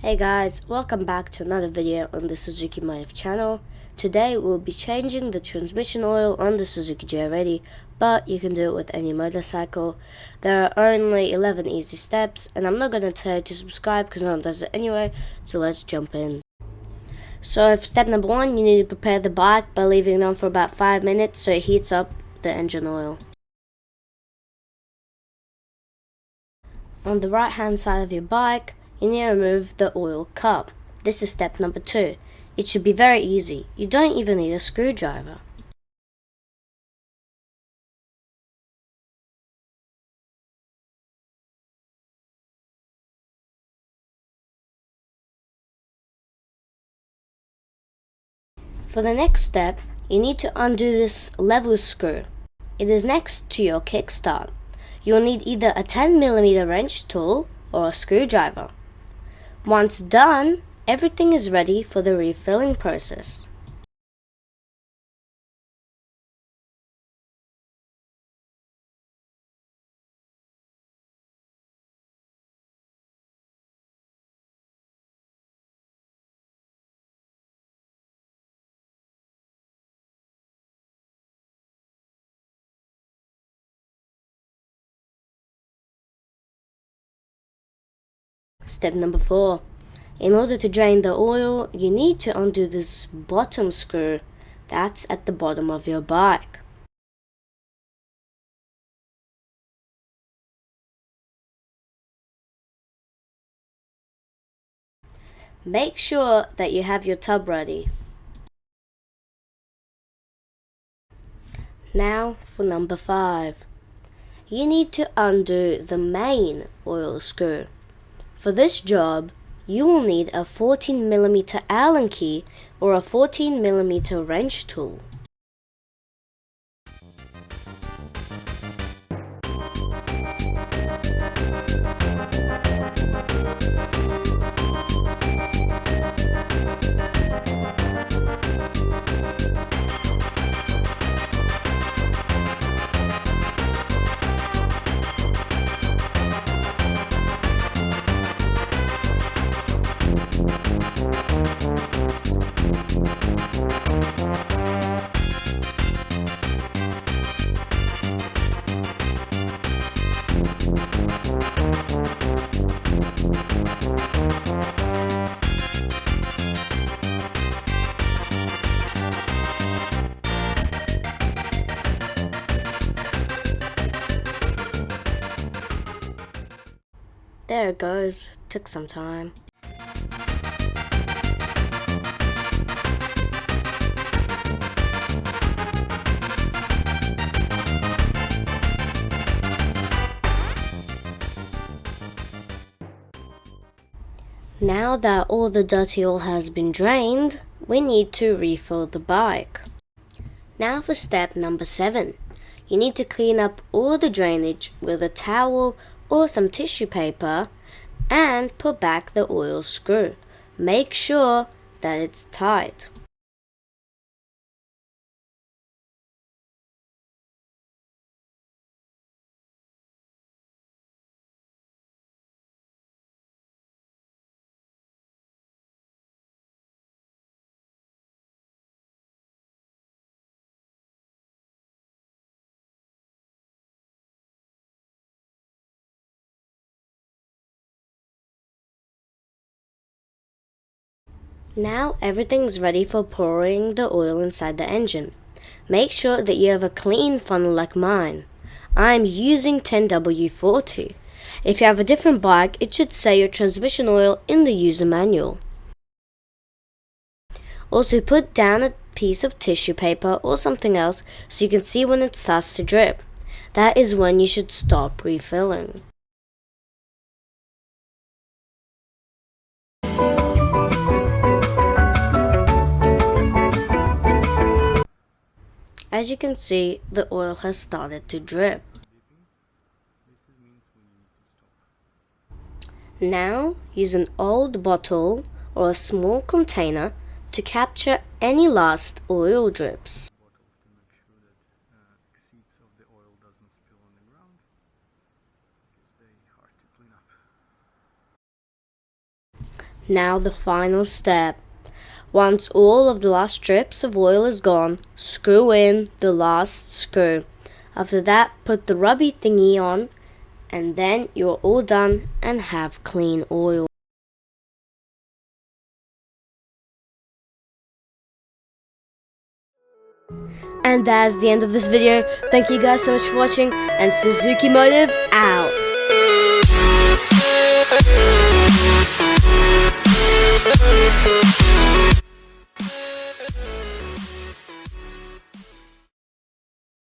Hey guys, welcome back to another video on the Suzuki Motive channel. Today we'll be changing the transmission oil on the Suzuki JR80, but you can do it with any motorcycle. There are only 11 easy steps, and I'm not going to tell you to subscribe because no one does it anyway, so let's jump in. So for step number 1, you need to prepare the bike by leaving it on for about 5 minutes so it heats up the engine oil. On the right hand side of your bike, you need to remove the oil cup. This is step number 2. It should be very easy. You don't even need a screwdriver. For the next step, you need to undo this level screw. It is next to your kickstart. You'll need either a 10mm wrench tool or a screwdriver. Once done, everything is ready for the refilling process. Step number 4. In order to drain the oil, you need to undo this bottom screw that's at the bottom of your bike. Make sure that you have your tub ready. Now for number 5. You need to undo the main oil screw. For this job, you will need a 14mm Allen key or a 14mm wrench tool. There it goes. Took some time. Now that all the dirty oil has been drained, we need to refill the bike. Now for step number 7. You need to clean up all the drainage with a towel or some tissue paper and put back the oil screw. Make sure that it's tight. Now everything's ready for pouring the oil inside the engine. Make sure that you have a clean funnel like mine. I'm using 10W40. If you have a different bike, it should say your transmission oil in the user manual. Also put down a piece of tissue paper or something else so you can see when it starts to drip. That is when you should stop refilling. As you can see, the oil has started to drip. Now, use an old bottle or a small container to capture any last oil drips. Now the final step. Once all of the last drips of oil is gone, screw in the last screw. After that, put the rubby thingy on, and then you're all done and have clean oil. And that's the end of this video. Thank you guys so much for watching, and Suzuki Motive out!